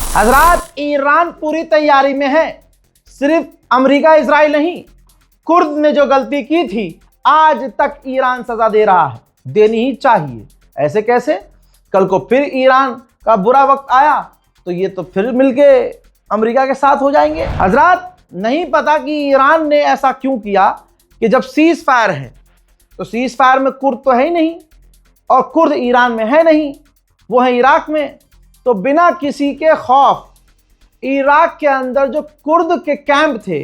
हजरात, ईरान पूरी तैयारी में है। सिर्फ अमेरिका इजराइल नहीं, कुर्द ने जो गलती की थी आज तक ईरान सजा दे रहा है, देनी ही चाहिए। ऐसे कैसे? कल को फिर ईरान का बुरा वक्त आया तो ये तो फिर मिलके अमेरिका के साथ हो जाएंगे। हजरात, नहीं पता कि ईरान ने ऐसा क्यों किया कि जब सीज फायर है तो सीज फायर में कुर्द तो है ही नहीं और कुर्द ईरान में है नहीं, वो है इराक में। तो बिना किसी के खौफ इराक के अंदर जो कुर्द के कैंप थे,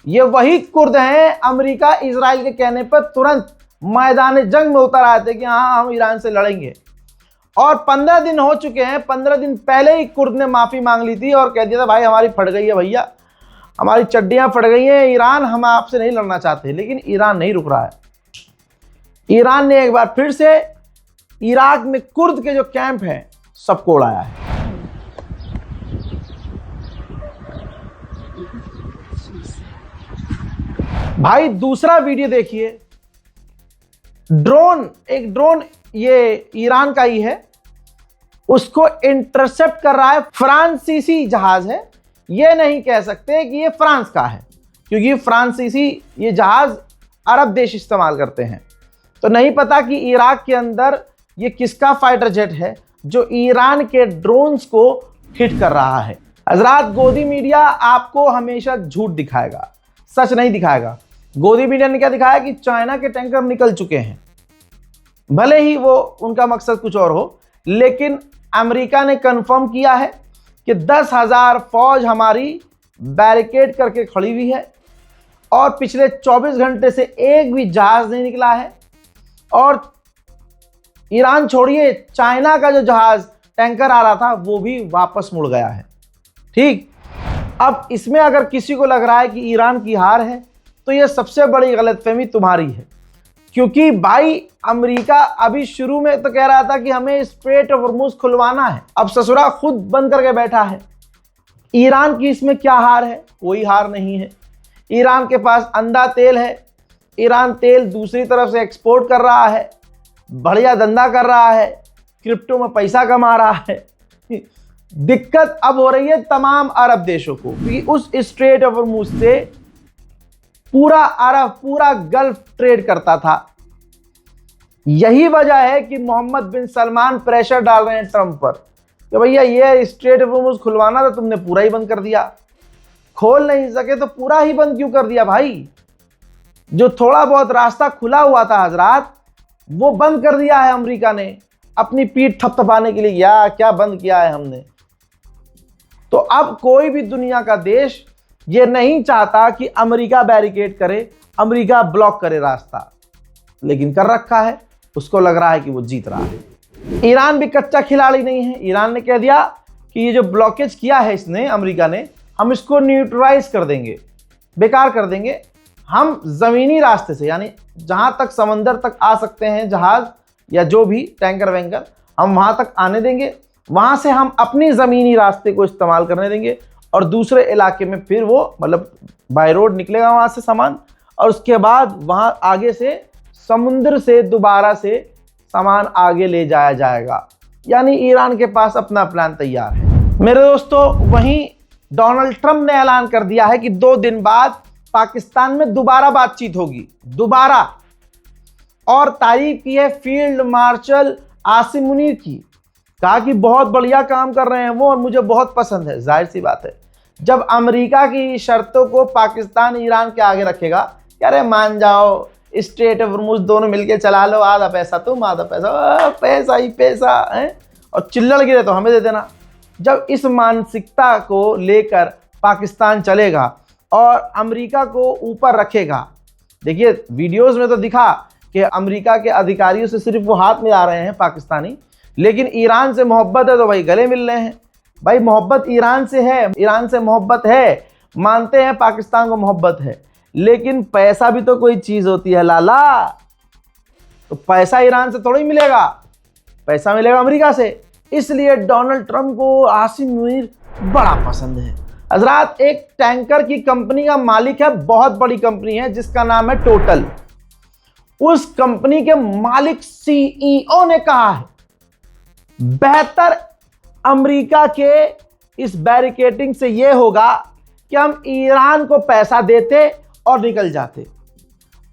ये वही कुर्द हैं अमेरिका इजराइल के कहने पर तुरंत मैदान जंग में उतर आए थे कि हाँ हम ईरान से लड़ेंगे। और 15 दिन हो चुके हैं, 15 दिन पहले ही कुर्द ने माफ़ी मांग ली थी और कह दिया था भाई हमारी फट गई है भैया, हमारी चड्डियाँ फट गई हैं ईरान, हम आपसे नहीं लड़ना चाहते। लेकिन ईरान नहीं रुक रहा है। ईरान ने एक बार फिर से इराक में कुर्द के जो कैंप हैं सबको उड़ाया है। भाई दूसरा वीडियो देखिए, एक ड्रोन ये ईरान का ही है, उसको इंटरसेप्ट कर रहा है फ्रांसीसी जहाज है। ये नहीं कह सकते कि ये फ्रांस का है, क्योंकि फ्रांसीसी ये जहाज अरब देश इस्तेमाल करते हैं। तो नहीं पता कि इराक के अंदर ये किसका फाइटर जेट है जो ईरान के ड्रोन्स को हिट कर रहा है। हजरात, गोदी मीडिया आपको हमेशा झूठ दिखाएगा, सच नहीं दिखाएगा। गोदी मीडिया ने क्या दिखाया कि चाइना के टैंकर निकल चुके हैं, भले ही वो उनका मकसद कुछ और हो, लेकिन अमेरिका ने कंफर्म किया है कि 10,000 फौज हमारी बैरिकेड करके खड़ी हुई है और पिछले 24 घंटे से एक भी जहाज नहीं निकला है। और ईरान छोड़िए, चाइना का जो जहाज टैंकर आ रहा था वो भी वापस मुड़ गया है। ठीक, अब इसमें अगर किसी को लग रहा है कि ईरान की हार है तो ये सबसे बड़ी गलतफहमी तुम्हारी है, क्योंकि भाई अमेरिका अभी शुरू में तो कह रहा था कि हमें स्ट्रेट ऑफ हॉर्मुज़ खुलवाना है, अब ससुरा खुद बंद करके बैठा है। ईरान की इसमें क्या हार है? कोई हार नहीं है। ईरान के पास अंधा तेल है, ईरान तेल दूसरी तरफ से एक्सपोर्ट कर रहा है, बढ़िया धंधा कर रहा है, क्रिप्टो में पैसा कमा रहा है। दिक्कत अब हो रही है तमाम अरब देशों को, क्योंकि उस स्ट्रेट ऑफ हॉर्मुज़ से पूरा गल्फ ट्रेड करता था। यही वजह है कि मोहम्मद बिन सलमान प्रेशर डाल रहे हैं ट्रंप पर कि भैया ये स्ट्रेट ऑफ हॉर्मुज़ खुलवाना था, तुमने पूरा ही बंद कर दिया। खोल नहीं सके तो पूरा ही बंद क्यों कर दिया भाई? जो थोड़ा बहुत रास्ता खुला हुआ था हजरात, वो बंद कर दिया है अमेरिका ने अपनी पीठ थपथपाने के लिए। क्या बंद किया है हमने? तो अब कोई भी दुनिया का देश ये नहीं चाहता कि अमेरिका बैरिकेड करे, अमेरिका ब्लॉक करे रास्ता, लेकिन कर रखा है। उसको लग रहा है कि वो जीत रहा है। ईरान भी कच्चा खिलाड़ी नहीं है। ईरान ने कह दिया कि ये जो ब्लॉकेज किया है इसने, अमेरिका ने, हम इसको न्यूट्रलाइज कर देंगे, बेकार कर देंगे। हम ज़मीनी रास्ते से, यानी जहाँ तक समंदर तक आ सकते हैं जहाज़ या जो भी टैंकर वैंकर, हम वहाँ तक आने देंगे, वहाँ से हम अपनी ज़मीनी रास्ते को इस्तेमाल करने देंगे और दूसरे इलाके में फिर वो मतलब बाय रोड निकलेगा वहाँ से सामान, और उसके बाद वहाँ आगे से समुद्र से दोबारा से सामान आगे ले जाया जाएगा। यानी ईरान के पास अपना प्लान तैयार है। मेरे दोस्तों, वहीं डोनाल्ड ट्रंप ने ऐलान कर दिया है कि 2 दिन बाद पाकिस्तान में दोबारा बातचीत होगी, दोबारा। और तारीफ की है फील्ड मार्शल आसिम मुनीर की, कहा कि बहुत बढ़िया काम कर रहे हैं वो और मुझे बहुत पसंद है। जाहिर सी बात है, जब अमेरिका की शर्तों को पाकिस्तान ईरान के आगे रखेगा, अरे मान जाओ, स्ट्रेट ऑफ हॉर्मुज़ दोनों मिलके चला लो, आधा पैसा तुम आधा पैसा, पैसा ही पैसा है, और चिल्लड़ गिरे तो हमें दे देना। जब इस मानसिकता को लेकर पाकिस्तान चलेगा और अमेरिका को ऊपर रखेगा, देखिए वीडियोस में तो दिखा कि अमेरिका के अधिकारियों से सिर्फ वो हाथ मिला रहे हैं पाकिस्तानी, लेकिन ईरान से मोहब्बत है तो भाई गले मिल रहे हैं। भाई मोहब्बत ईरान से है, ईरान से मोहब्बत है, मानते हैं पाकिस्तान को मोहब्बत है, लेकिन पैसा भी तो कोई चीज़ होती है लाला। तो पैसा ईरान से थोड़ी मिलेगा, पैसा मिलेगा अमेरिका से। इसलिए डोनाल्ड ट्रंप को आसिम मुनीर बड़ा पसंद है। हजरात, एक टैंकर की कंपनी का मालिक है, बहुत बड़ी कंपनी है जिसका नाम है टोटल। उस कंपनी के मालिक सीईओ ने कहा है बेहतर अमेरिका के इस बैरिकेडिंग से यह होगा कि हम ईरान को पैसा देते और निकल जाते।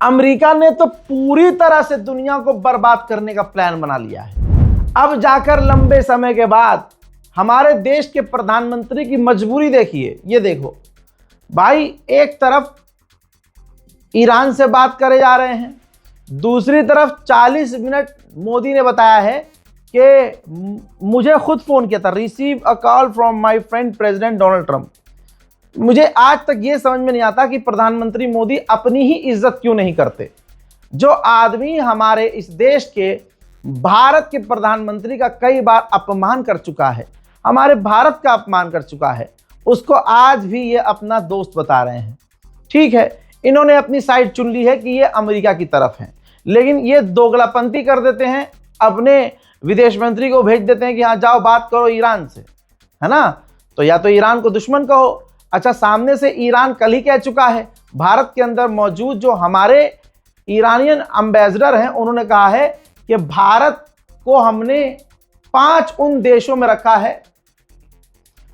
अमेरिका ने तो पूरी तरह से दुनिया को बर्बाद करने का प्लान बना लिया है। अब जाकर लंबे समय के बाद हमारे देश के प्रधानमंत्री की मजबूरी देखिए। ये देखो भाई, एक तरफ ईरान से बात करे जा रहे हैं, दूसरी तरफ 40 मिनट मोदी ने बताया है कि मुझे खुद फोन किया था, receive a call from my friend president Donald Trump. मुझे आज तक ये समझ में नहीं आता कि प्रधानमंत्री मोदी अपनी ही इज्जत क्यों नहीं करते। जो आदमी हमारे इस देश के भारत के प्रधानमंत्री का कई बार अपमान कर चुका है, हमारे भारत का अपमान कर चुका है, उसको आज भी ये अपना दोस्त बता रहे हैं। ठीक है, इन्होंने अपनी साइड चुन ली है कि ये अमेरिका की तरफ है, लेकिन ये दोगलापंती कर देते हैं, अपने विदेश मंत्री को भेज देते हैं कि हाँ जाओ बात करो ईरान से, है ना। तो या तो ईरान को दुश्मन कहो। अच्छा, सामने से ईरान कल ही कह चुका है, भारत के अंदर मौजूद जो हमारे ईरानियन एम्बेसडर हैं उन्होंने कहा है कि भारत को हमने 5 उन देशों में रखा है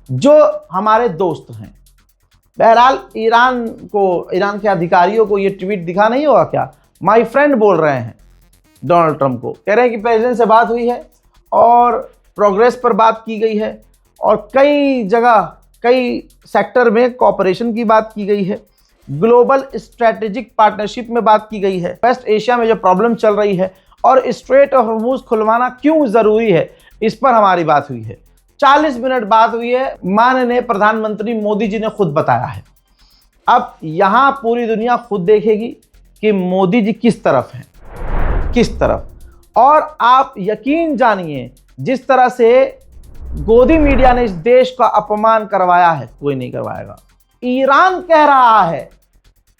जो हमारे दोस्त हैं। बहरहाल ईरान के अधिकारियों को ये ट्वीट दिखा नहीं होगा क्या, माय फ्रेंड बोल रहे हैं डोनाल्ड ट्रंप को, कह रहे हैं कि प्रेसिडेंट से बात हुई है और प्रोग्रेस पर बात की गई है और कई जगह कई सेक्टर में कोऑपरेशन की बात की गई है, ग्लोबल स्ट्रेटेजिक पार्टनरशिप में बात की गई है, वेस्ट एशिया में जो प्रॉब्लम चल रही है और स्ट्रेट ऑफ हॉर्मूज खुलवाना क्यों ज़रूरी है, इस पर हमारी बात हुई है। 40 मिनट बात हुई है, माननीय प्रधानमंत्री मोदी जी ने खुद बताया है। अब यहाँ पूरी दुनिया खुद देखेगी कि मोदी जी किस तरफ हैं, किस तरफ। और आप यकीन जानिए, जिस तरह से गोदी मीडिया ने इस देश का अपमान करवाया है, कोई नहीं करवाएगा। ईरान कह रहा है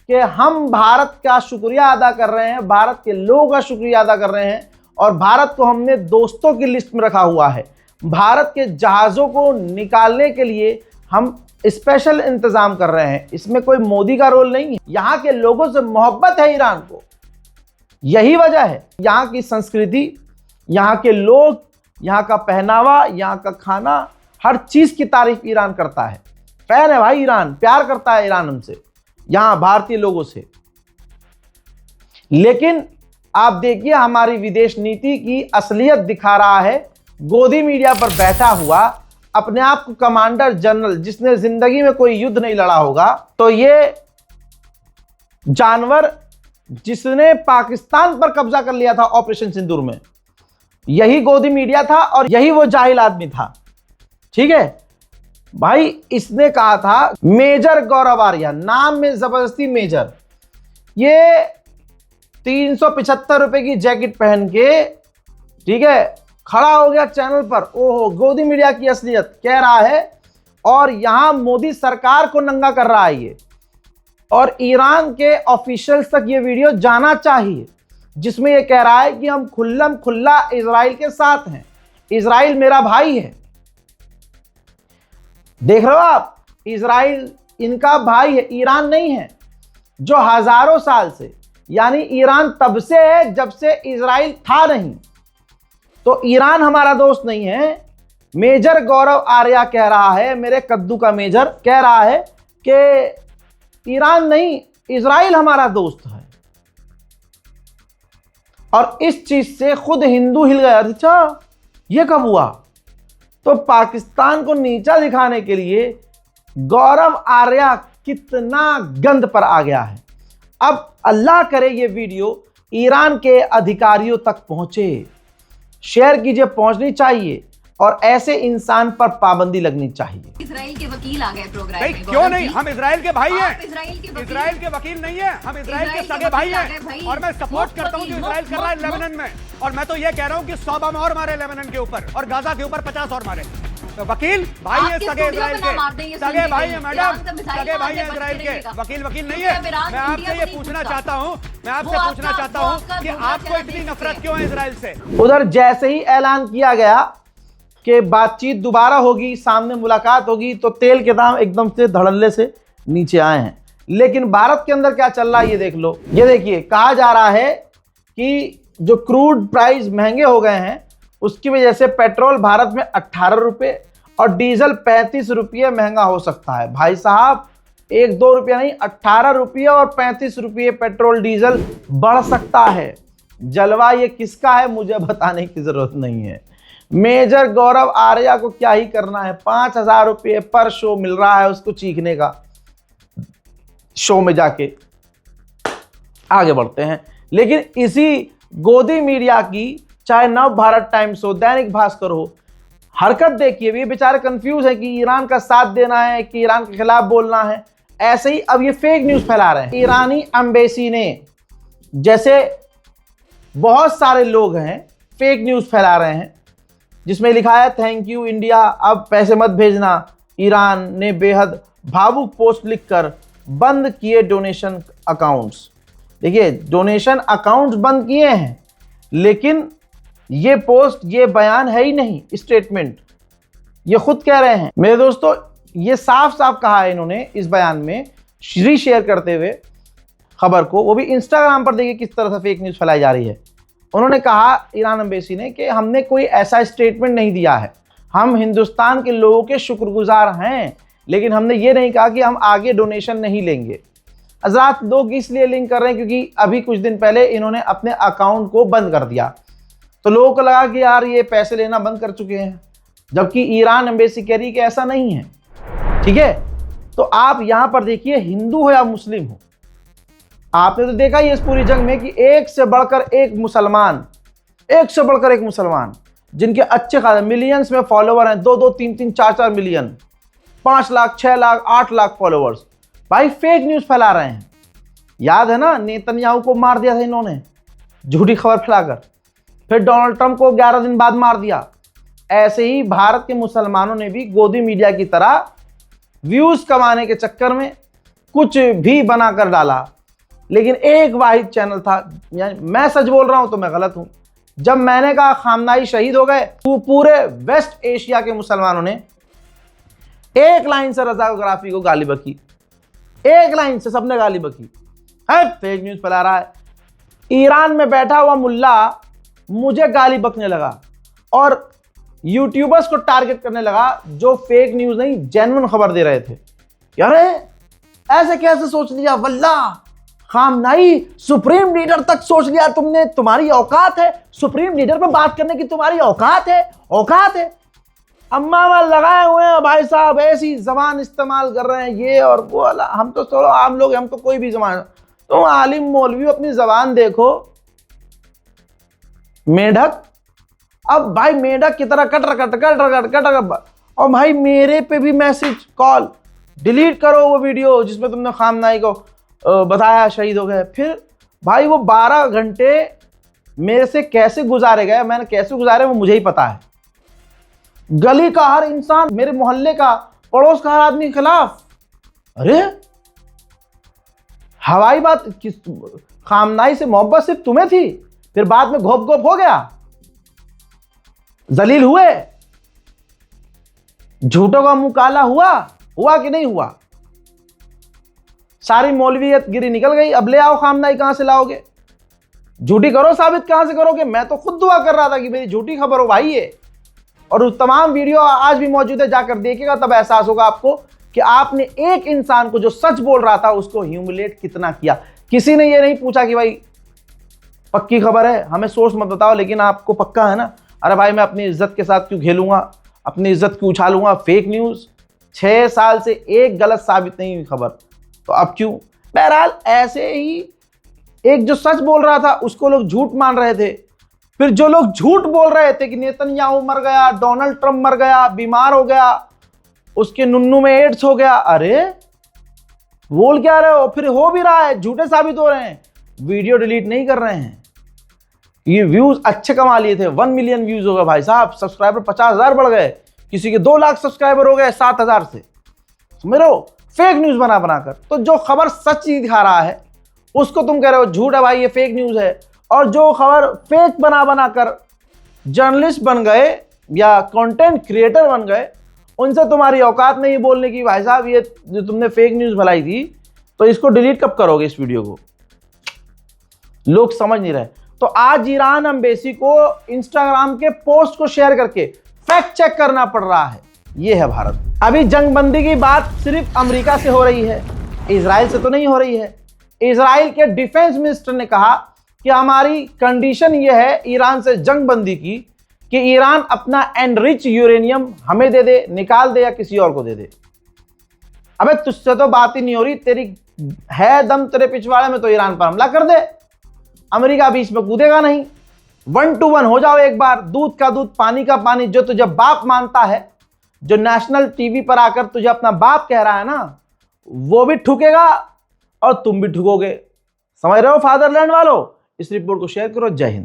कि हम भारत का शुक्रिया अदा कर रहे हैं, भारत के लोगों का शुक्रिया अदा कर रहे हैं और भारत को हमने दोस्तों की लिस्ट में रखा हुआ है। भारत के जहाज़ों को निकालने के लिए हम स्पेशल इंतजाम कर रहे हैं। इसमें कोई मोदी का रोल नहीं है। यहाँ के लोगों से मोहब्बत है ईरान को, यही वजह है। यहाँ की संस्कृति, यहाँ के लोग, यहाँ का पहनावा, यहाँ का खाना, हर चीज़ की तारीफ ईरान करता है। फैन है भाई ईरान, प्यार करता है ईरान हमसे, यहाँ भारतीय लोगों से। लेकिन आप देखिए हमारी विदेश नीति की असलियत दिखा रहा है गोदी मीडिया पर बैठा हुआ अपने आप को कमांडर जनरल, जिसने जिंदगी में कोई युद्ध नहीं लड़ा होगा। तो ये जानवर जिसने पाकिस्तान पर कब्जा कर लिया था ऑपरेशन सिंदूर में, यही गोदी मीडिया था और यही वो जाहिल आदमी था। ठीक है भाई, इसने कहा था मेजर गौरव आर्या, नाम में जबरदस्ती मेजर, ये 375 रुपए की जैकेट पहन के, ठीक है, खड़ा हो गया चैनल पर। ओहो, गोदी मीडिया की असलियत कह रहा है और यहां मोदी सरकार को नंगा कर रहा है ये। और ईरान के ऑफिशियल्स तक ये वीडियो जाना चाहिए, जिसमें ये कह रहा है कि हम खुल्लम खुल्ला इजराइल के साथ हैं, इजराइल मेरा भाई है। देख रहे हो आप, इजराइल इनका भाई है, ईरान नहीं है, जो हजारों साल से, यानी ईरान तब से है जब से इजराइल था नहीं। तो ईरान हमारा दोस्त नहीं है। मेजर गौरव आर्या कह रहा है, मेरे कद्दू का मेजर कह रहा है कि ईरान नहीं, इजराइल हमारा दोस्त है। और इस चीज से खुद हिंदू हिल गया। अच्छा, ये कब हुआ? तो पाकिस्तान को नीचा दिखाने के लिए गौरव आर्या कितना गंद पर आ गया है। अब अल्लाह करे ये वीडियो ईरान के अधिकारियों तक पहुंचे, शेयर कीजिए, पहुंचनी चाहिए और ऐसे इंसान पर पाबंदी लगनी चाहिए। इजराइल के वकील आ गए प्रोग्राम में। क्यों नहीं? हम इजराइल के भाई हैं। इजराइल के वकील नहीं है, हम इजराइल के सगे भाई हैं। और मैं सपोर्ट करता हूं जो इजराइल कर रहा है लेबनान में। और मैं तो ये कह रहा हूं कि 100 बम और मारे लेबनान के ऊपर और गाजा के ऊपर 50 और मारे। तो वकील भाई है, सगे इजराइल के, सगे भाई है मैडम, सगे भाई है इजराइल के। वकील नहीं है। मैं आपसे ये पूछना चाहता हूँ, कि आपको इतनी नफरत क्यों है इजराइल से? उधर जैसे ही ऐलान किया गया कि बातचीत दोबारा होगी, सामने मुलाकात होगी, तो तेल के दाम एकदम से धड़ल्ले से नीचे आए हैं। लेकिन भारत के अंदर क्या चल रहा है ये देख लो। ये देखिए, कहा जा रहा है कि जो क्रूड प्राइस महंगे हो गए हैं उसकी वजह से पेट्रोल भारत में 18 रुपये और डीजल 35 रुपये महंगा हो सकता है। भाई साहब 1-2 रुपया नहीं, 18 रुपये और 35 रुपये पेट्रोल डीजल बढ़ सकता है। जलवा ये किसका है मुझे बताने की जरूरत नहीं है। मेजर गौरव आर्या को क्या ही करना है, 5,000 रुपये पर शो मिल रहा है उसको चीखने का। शो में जाके आगे बढ़ते हैं। लेकिन इसी गोदी मीडिया की, चाहे नव भारत टाइम्स हो, दैनिक भास्कर हो, हरकत देखिए। ये बेचारे कंफ्यूज है कि ईरान का साथ देना है कि ईरान के खिलाफ बोलना है। ऐसे ही अब ये फेक न्यूज फैला रहे हैं। ईरानी एम्बेसी ने, जैसे बहुत सारे लोग हैं फेक न्यूज फैला रहे हैं जिसमें लिखा है थैंक यू इंडिया, अब पैसे मत भेजना। ईरान ने बेहद भावुक पोस्ट लिखकर बंद किए डोनेशन अकाउंट्स। देखिए डोनेशन अकाउंट्स बंद किए हैं, लेकिन ये पोस्ट, ये बयान है ही नहीं, स्टेटमेंट ये खुद कह रहे हैं। मेरे दोस्तों ये साफ साफ कहा है इन्होंने इस बयान में, रीशेयर करते हुए खबर को, वो भी इंस्टाग्राम पर। देखिए किस तरह से फेक न्यूज़ फैलाई जा रही है। उन्होंने कहा ईरान एम्बेसी ने कि हमने कोई ऐसा स्टेटमेंट नहीं दिया है, हम हिंदुस्तान के लोगों के शुक्रगुजार हैं, लेकिन हमने ये नहीं कहा कि हम आगे डोनेशन नहीं लेंगे। हजरात लोग इसलिए लिंक कर रहे हैं क्योंकि अभी कुछ दिन पहले इन्होंने अपने अकाउंट को बंद कर दिया, तो लोगों को लगा कि यार ये पैसे लेना बंद कर चुके हैं, जबकि ईरान एम्बेसी कह रही है कि ऐसा नहीं है। ठीक है, तो आप यहां पर देखिए, हिंदू हो या मुस्लिम हो, आपने तो देखा ही इस पूरी जंग में कि एक से बढ़कर एक मुसलमान, एक से बढ़कर एक मुसलमान, जिनके अच्छे खासे मिलियंस में फॉलोवर हैं, 2-2, 3-3, 4-4 मिलियन, 5 लाख, 6 लाख, 8 लाख फॉलोवर्स, भाई फेक न्यूज फैला रहे हैं। याद है ना, नेतन्याहू को मार दिया था इन्होंने झूठी खबर फैलाकर, फिर डोनाल्ड ट्रंप को 11 दिन बाद मार दिया। ऐसे ही भारत के मुसलमानों ने भी गोदी मीडिया की तरह व्यूज कमाने के चक्कर में कुछ भी बनाकर डाला। लेकिन एक वाहिद चैनल था, यानी मैं सच बोल रहा हूं तो मैं गलत हूं, जब मैंने कहा खामनाई शहीद हो गए, तो पूरे वेस्ट एशिया के मुसलमानों ने एक लाइन से रजा गद्दाफी को गाली बकी, एक लाइन से सबने गाली बकी। है फेक न्यूज फैला रहा है। ईरान में बैठा हुआ मुल्ला मुझे गाली बकने लगा और यूट्यूबर्स को टारगेट करने लगा जो फेक न्यूज नहीं जेन्युइन खबर दे रहे थे। यार ऐसे कैसे सोच लिया, वल्ला खामनाई सुप्रीम लीडर तक सोच लिया तुमने, तुम्हारी औकात है, सुप्रीम लीडर पे बात करने की तुम्हारी औकात है, औकात है। अम्मा वाल लगाए हुए हैं भाई साहब, ऐसी जबान इस्तेमाल कर रहे हैं ये और वो। हम तो थोड़ा आम लोग, हम तो कोई भी जबान, तुम आलिम मौलवी अपनी जबान देखो। मेढक, अब भाई मेढक की तरह कट कट, और भाई मेरे पे भी मैसेज कॉल, डिलीट करो वो वीडियो जिसमें तुमने खामनाई को बताया शहीद हो गए। फिर भाई वो 12 घंटे मेरे से कैसे गुजारे गए, मैंने कैसे गुजारे वो मुझे ही पता है। गली का हर इंसान, मेरे मोहल्ले का, पड़ोस का हर आदमी के खिलाफ। अरे हवाई बात, किस खामनाई से मोहब्बत सिर्फ तुम्हें थी, फिर बाद में घोप घोप हो गया, जलील हुए, झूठों का मुंह काला हुआ कि नहीं हुआ? सारी मौलवियत गिरी निकल गई। अब ले आओ खामनाई, कहां से लाओगे? झूठी करो, साबित कहां से करोगे? मैं तो खुद दुआ कर रहा था कि मेरी झूठी खबर हो भाई ये। और उस तमाम वीडियो आज भी मौजूद है, जाकर देखिएगा, तब एहसास होगा आपको कि आपने एक इंसान को जो सच बोल रहा था उसको ह्यूमिलेट कितना किया। किसी ने ये नहीं पूछा कि भाई पक्की खबर है, हमें सोर्स मत बताओ, लेकिन आपको पक्का है ना? अरे भाई मैं अपनी इज्जत के साथ क्यों खेलूंगा, अपनी इज्जत क्यों उछालूंगा? फेक न्यूज 6 साल से एक गलत साबित नहीं हुई खबर, तो अब क्यों? बहरहाल ऐसे ही एक जो सच बोल रहा था उसको लोग झूठ मान रहे थे। फिर जो लोग झूठ बोल रहे थे कि नेतन्याहू मर गया, डोनाल्ड ट्रंप मर गया, बीमार हो गया, उसके नुन्नू में एड्स हो गया, अरे बोल क्या रहे हो? फिर हो भी रहा है, झूठे साबित हो रहे हैं, वीडियो डिलीट नहीं कर रहे हैं। ये व्यूज अच्छे कमा लिए थे, 1 मिलियन व्यूज हो गए भाई साहब, सब्सक्राइबर 50,000 बढ़ गए, किसी के 2 लाख सब्सक्राइबर हो गए 7,000 से। समझो, फेक न्यूज बना बनाकर। तो जो खबर सच ही दिखा रहा है उसको तुम कह रहे हो झूठ है भाई, ये फेक न्यूज है। और जो खबर फेक बना बनाकर जर्नलिस्ट बन गए या कंटेंट क्रिएटर बन गए, उनसे तुम्हारी औकात नहीं बोलने की। भाई साहब ये जो तुमने फेक न्यूज फैलाई थी, तो इसको डिलीट कब करोगे इस वीडियो को? लोग समझ नहीं रहे। तो आज ईरान एम्बेसी को इंस्टाग्राम के पोस्ट को शेयर करके फैक्ट चेक करना पड़ रहा है। ये है भारत। अभी जंगबंदी की बात सिर्फ अमेरिका से हो रही है, इजराइल से तो नहीं हो रही है। इजराइल के डिफेंस मिनिस्टर ने कहा कि हमारी कंडीशन यह है ईरान से जंगबंदी की कि ईरान अपना एनरिच यूरेनियम हमें दे दे, निकाल दे या किसी और को दे दे। अबे तुझसे तो बात ही नहीं हो रही, तेरी है दम तेरे पिछवाड़े में तो ईरान पर हमला कर दे, अमेरिका बीच में कूदेगा नहीं। 1 to 1 हो जाओ एक बार, दूध का दूध पानी का पानी। जो तुझे बाप मानता है, जो नेशनल टीवी पर आकर तुझे अपना बाप कह रहा है ना, वो भी ठुकेगा और तुम भी ठुकोगे। समझ रहे हो फादरलैंड वालों? इस रिपोर्ट को शेयर करो। जय हिंद।